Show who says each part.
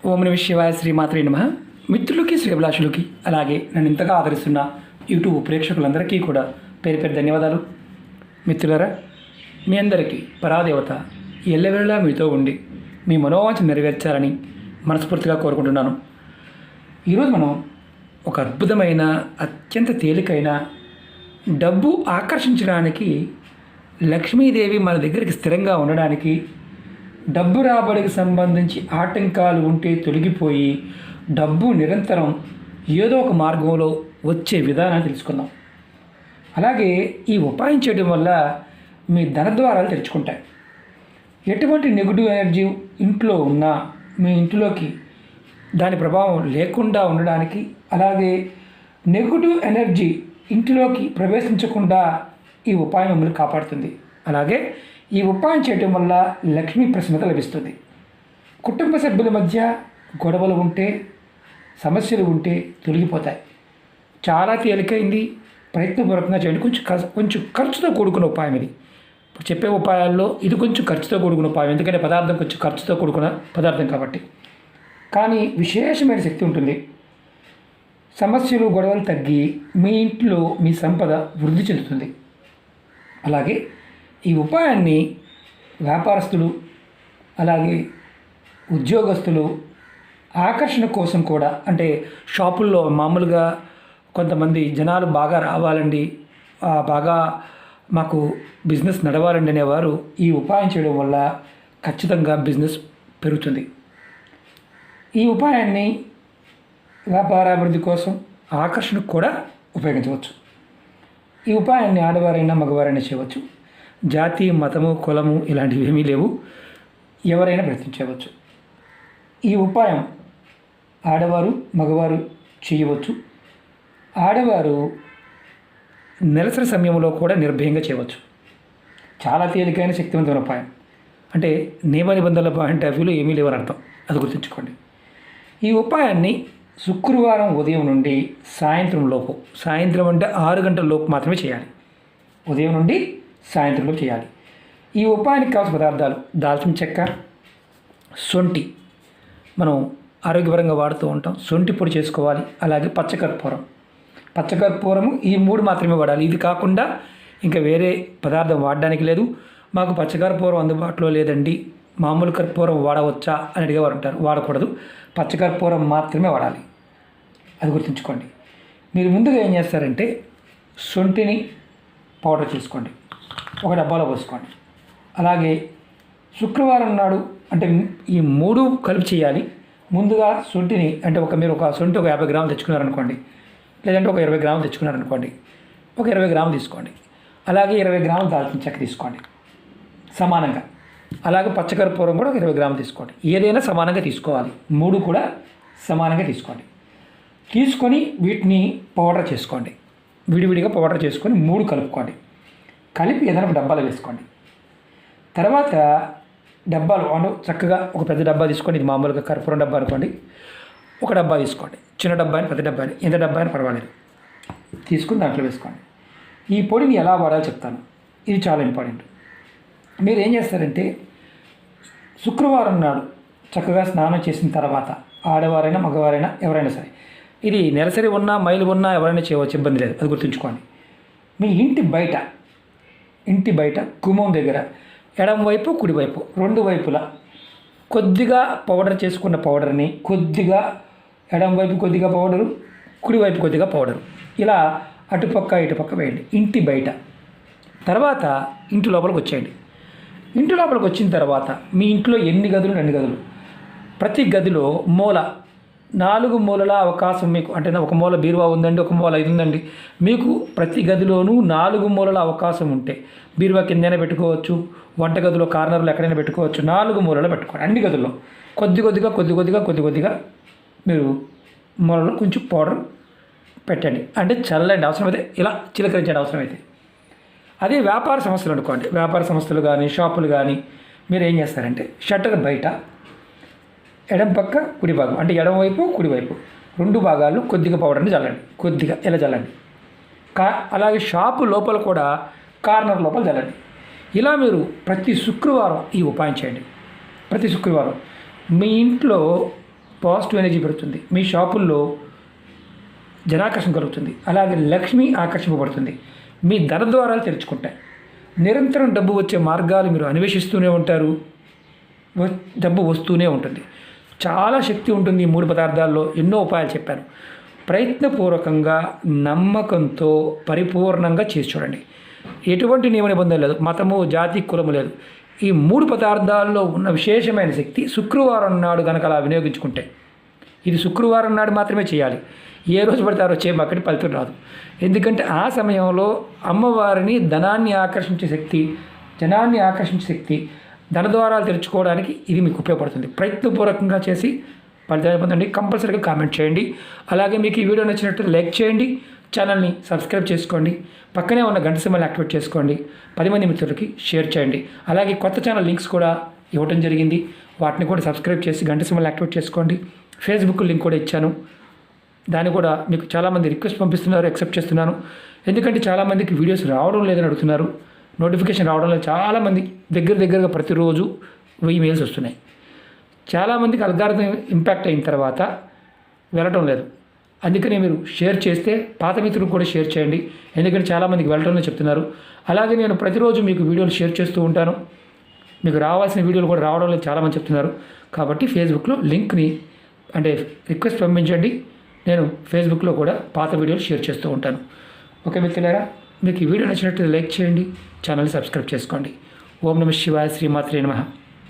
Speaker 1: ఓం నమ శివాయ, శ్రీమాత్రే నమః. మిత్రులకి, శ్రేభిలాషులకి, అలాగే నన్ను ఇంతగా ఆదరిస్తున్న యూట్యూబ్ ప్రేక్షకులందరికీ కూడా పేరు పేరు ధన్యవాదాలు. మిత్రులారా, మీ అందరికీ పరాదేవత ఎల్లవేళలా మీతో ఉండి మీ మనోవాంఛ నెరవేర్చాలని మనస్ఫూర్తిగా కోరుకుంటున్నాను. ఈరోజు మనం ఒక అద్భుతమైన, అత్యంత తేలికైన, డబ్బు ఆకర్షించడానికి, లక్ష్మీదేవి మన దగ్గరికి స్థిరంగా ఉండడానికి, డబ్బు రాబడికి సంబంధించి ఆటంకాలు ఉంటే తొలగిపోయి డబ్బు నిరంతరం ఏదో ఒక మార్గంలో వచ్చే విధానాన్ని తెలుసుకుందాం. అలాగే ఈ ఉపాయం చేయడం వల్ల మీ ధనద్వారాలు తెరుచుకుంటాయి. ఎటువంటి నెగిటివ్ ఎనర్జీ ఇంట్లో ఉన్నా మీ ఇంట్లోకి దాని ప్రభావం లేకుండా ఉండడానికి, అలాగే నెగిటివ్ ఎనర్జీ ఇంట్లోకి ప్రవేశించకుండా ఈ ఉపాయం మిమ్మల్ని కాపాడుతుంది. అలాగే ఈ ఉపాయం చేయటం వల్ల లక్ష్మీ ప్రసన్నత లభిస్తుంది. కుటుంబ సభ్యుల మధ్య గొడవలు ఉంటే, సమస్యలు ఉంటే తొలగిపోతాయి. చాలా తేలికైంది, ప్రయత్నపూర్వకంగా చేయండి. కొంచెం ఖర్చుతో కూడుకున్న ఉపాయం ఇది. ఇప్పుడు చెప్పే ఉపాయాల్లో ఇది కొంచెం ఖర్చుతో కూడుకున్న ఉపాయం, ఎందుకంటే పదార్థం కొంచెం ఖర్చుతో కూడుకున్న పదార్థం కాబట్టి. కానీ విశేషమైన శక్తి ఉంటుంది. సమస్యలు, గొడవలు తగ్గి మీ ఇంట్లో మీ సంపద వృద్ధి చెందుతుంది. అలాగే ఈ ఉపాయాన్ని వ్యాపారస్తులు, అలాగే ఉద్యోగస్తులు ఆకర్షణ కోసం కూడా, అంటే షాపుల్లో మామూలుగా కొంతమంది జనాలు బాగా రావాలండి, బాగా మాకు బిజినెస్ నడవాలండి అనేవారు ఈ ఉపాయం చేయడం వల్ల ఖచ్చితంగా బిజినెస్ పెరుగుతుంది. ఈ ఉపాయాన్ని వ్యాపారాభివృద్ధి కోసం, ఆకర్షణకు కూడా ఉపయోగించవచ్చు. ఈ ఉపాయాన్ని ఆడవారైనా మగవారైనా చేయవచ్చు. జాతి, మతము, కులము ఇలాంటివి ఏమీ లేవు, ఎవరైనా ప్రయత్నించవచ్చు. ఈ ఉపాయం ఆడవారు, మగవారు చేయవచ్చు. ఆడవారు నెలసరి సమయంలో కూడా నిర్భయంగా చేయవచ్చు. చాలా తేలికైన, శక్తివంతమైన ఉపాయం. అంటే నియమ నిబంధనల పాయింట్ ఆఫ్ వ్యూలో ఏమీ లేవని అర్థం, అది గుర్తుంచుకోండి. ఈ ఉపాయాన్ని శుక్రవారం ఉదయం నుండి సాయంత్రం లోపు, సాయంత్రం అంటే 6 గంటల లోపు మాత్రమే చేయాలి. ఉదయం నుండి సాయంత్రం లోపు చేయాలి. ఈ ఉపాయానికి కావాల్సిన పదార్థాలు: దాల్చిన చెక్క, సొంటి, మనం ఆరోగ్యపరంగా వాడుతూ ఉంటాం, సొంటి పొడి చేసుకోవాలి. అలాగే పచ్చకర్పూరము, ఈ 3 మాత్రమే వాడాలి. ఇది కాకుండా ఇంకా వేరే పదార్థం వాడడానికి లేదు. మాకు పచ్చకర్పూరం అందుబాటులో లేదండి, మామూలు కర్పూరం వాడవచ్చా అని అడిగేవారు ఉంటారు. వాడకూడదు, పచ్చకర్పూరం మాత్రమే వాడాలి, అది గుర్తుంచుకోండి. మీరు ముందుగా ఏం చేస్తారంటే, సొంటిని పౌడర్ చేసుకోండి, ఒక డబ్బాలో పోసుకోండి. అలాగే శుక్రవారం నాడు, అంటే ఈ 3 కలిపి చేయాలి. ముందుగా సొంటిని, అంటే మీరు ఒక సొంటి ఒక 50 గ్రాములు తెచ్చుకున్నారనుకోండి, లేదంటే ఒక 20 గ్రాములు తెచ్చుకున్నారనుకోండి, ఒక 20 గ్రాములు తీసుకోండి. అలాగే 20 గ్రాములు దాల్చిన చెక్క తీసుకోండి సమానంగా. అలాగే పచ్చకర్పూరం కూడా ఒక 20 గ్రాములు తీసుకోండి. ఏదైనా సమానంగా తీసుకోవాలి, 3 కూడా సమానంగా తీసుకోండి. తీసుకొని వీటిని పౌడర్ చేసుకోండి, విడివిడిగా పౌడర్ చేసుకొని 3 కలుపుకోండి. కలిపి ఏదైనా ఒక డబ్బాలో వేసుకోండి. తర్వాత డబ్బాలు చక్కగా ఒక పెద్ద డబ్బా తీసుకోండి. ఇది మామూలుగా కర్పూరం డబ్బా అనుకోండి. ఒక డబ్బా తీసుకోండి, చిన్న డబ్బా అని, పెద్ద డబ్బా అని, ఎంత డబ్బా అయినా పర్వాలేదు, తీసుకుని దాంట్లో వేసుకోండి. ఈ పొడిని ఎలా వాడాలో చెప్తాను, ఇది చాలా ఇంపార్టెంట్. మీరు ఏం చేస్తారంటే, శుక్రవారం నాడు చక్కగా స్నానం చేసిన తర్వాత, ఆడవారైనా మగవారైనా ఎవరైనా సరే, ఇది నెలసరి ఉన్నా మైలు ఉన్నా ఎవరైనా చేయవచ్చు, ఇబ్బంది లేదు, అది గుర్తుంచుకోండి. మీ ఇంటి బయట గుమ్మం దగ్గర ఎడం వైపు, కుడివైపు, 2 వైపులా కొద్దిగా పౌడర్ చేసుకున్న పౌడర్ని, కొద్దిగా ఎడం వైపు కొద్దిగా పౌడరు, కుడివైపు కొద్దిగా పౌడరు, ఇలా అటుపక్క ఇటుపక్క వేయండి ఇంటి బయట. తర్వాత ఇంటి లోపలికి వచ్చేయండి. ఇంటి లోపలికి వచ్చిన తర్వాత మీ ఇంట్లో ఎన్ని గదులు, 2 గదులు, ప్రతి గదిలో 4 మూలల అవకాశం మీకు, అంటే ఒక మూల బీరువా ఉందండి, ఒక మూల ఇది ఉందండి, మీకు ప్రతి గదిలోనూ 4 మూలల అవకాశం ఉంటే బీరువా కిందైనా పెట్టుకోవచ్చు, వంటగదిలో కార్నర్లో ఎక్కడైనా పెట్టుకోవచ్చు. 4 మూలలో పెట్టుకోండి. అన్ని గదుల్లో కొద్దిగా మీరు మూలలో కొంచెం పౌడర్ పెట్టండి, అంటే చల్లండి, అవసరమైతే ఇలా చిలకరించండి అవసరమైతే. అదే వ్యాపార సంస్థలు అనుకోండి, వ్యాపార సంస్థలు కానీ షాపులు కానీ, మీరు ఏం చేస్తారంటే, షట్టర్ బయట ఎడం పక్క కుడి భాగం, అంటే ఎడం వైపు కుడివైపు 2 భాగాల్లో కొద్దిగా పౌడర్ని చల్లండి, కొద్దిగా ఇలా చల్లండి. అలాగే షాపు లోపల కూడా కార్నర్ లోపల చల్లండి. ఇలా మీరు ప్రతి శుక్రవారం ఈ ఉపాయం చేయండి. ప్రతి శుక్రవారం మీ ఇంట్లో పాజిటివ్ ఎనర్జీ పెరుగుతుంది. మీ షాపుల్లో జనాకర్షణ కలుగుతుంది. అలాగే లక్ష్మి ఆకర్షింపబడుతుంది. మీ ధన ద్వారాలు తెరుచుకుంటాయి. నిరంతరం డబ్బు వచ్చే మార్గాలు మీరు అన్వేషిస్తూనే ఉంటారు. డబ్బు వస్తూనే ఉంటుంది. చాలా శక్తి ఉంటుంది ఈ 3 పదార్థాల్లో. ఎన్నో ఉపాయాలు చెప్పాను. ప్రయత్నపూర్వకంగా నమ్మకంతో పరిపూర్ణంగా చేసి చూడండి. ఎటువంటి నియమ నిబంధనలు లేదు, మతము జాతి కులము లేదు. ఈ 3 పదార్థాల్లో ఉన్న విశేషమైన శక్తి శుక్రవారం నాడు కనుక అలా వినియోగించుకుంటే, ఇది శుక్రవారం నాడు మాత్రమే చేయాలి. ఏ రోజు పడితే ఆ రోజు చేయమాకండి, ఫలితం రాదు. ఎందుకంటే ఆ సమయంలో అమ్మవారిని ధనాన్ని ఆకర్షించే శక్తి, జనాన్ని ఆకర్షించే శక్తి, ధన ద్వారాలు తెరుచుకోవడానికి ఇది మీకు ఉపయోగపడుతుంది. ప్రయత్నపూర్వకంగా చేసి ఫలితాన్ని పొందండి. కంపల్సరీగా కామెంట్ చేయండి. అలాగే మీకు ఈ వీడియో నచ్చినట్టు లైక్ చేయండి. ఛానల్ని సబ్స్క్రైబ్ చేసుకోండి. పక్కనే ఉన్న గంట సింబల్ని యాక్టివేట్ చేసుకోండి. 10 మంది మిత్రులకి షేర్ చేయండి. అలాగే కొత్త ఛానల్ లింక్స్ కూడా ఇవ్వడం జరిగింది. వాటిని కూడా సబ్స్క్రైబ్ చేసి గంట సింబల్ని యాక్టివేట్ చేసుకోండి. ఫేస్బుక్ లింక్ కూడా ఇచ్చాను. దాన్ని కూడా మీకు చాలామంది రిక్వెస్ట్ పంపిస్తున్నారు, యాక్సెప్ట్ చేస్తున్నాను. ఎందుకంటే చాలామందికి వీడియోస్ రావడం లేదని అడుగుతున్నారు. నోటిఫికేషన్ రావడం లేదు. చాలామంది దగ్గరగా ప్రతిరోజు 1000 మెయిల్స్ వస్తున్నాయి. చాలామందికి అల్గారిథం ఇంపాక్ట్ అయిన తర్వాత వెళ్ళటం లేదు. అందుకని మీరు షేర్ చేస్తే పాత మిత్రులకు కూడా షేర్ చేయండి. ఎందుకంటే చాలామందికి వెళ్ళటంలో చెప్తున్నారు. అలాగే నేను ప్రతిరోజు మీకు వీడియోలు షేర్ చేస్తూ ఉంటాను. మీకు రావాల్సిన వీడియోలు కూడా రావడం లేదు చాలామంది చెప్తున్నారు. కాబట్టి ఫేస్బుక్లో లింక్ని అంటే రిక్వెస్ట్ పంపించండి. నేను ఫేస్బుక్లో కూడా పాత వీడియోలు షేర్ చేస్తూ ఉంటాను. ఓకే మిత్రులారా, మీకు ఈ వీడియో నచ్చినట్టు లైక్ చేయండి, ఛానల్ని సబ్స్క్రైబ్ చేసుకోండి. ఓం నమః శివాయ, శ్రీమాత్రే నమః.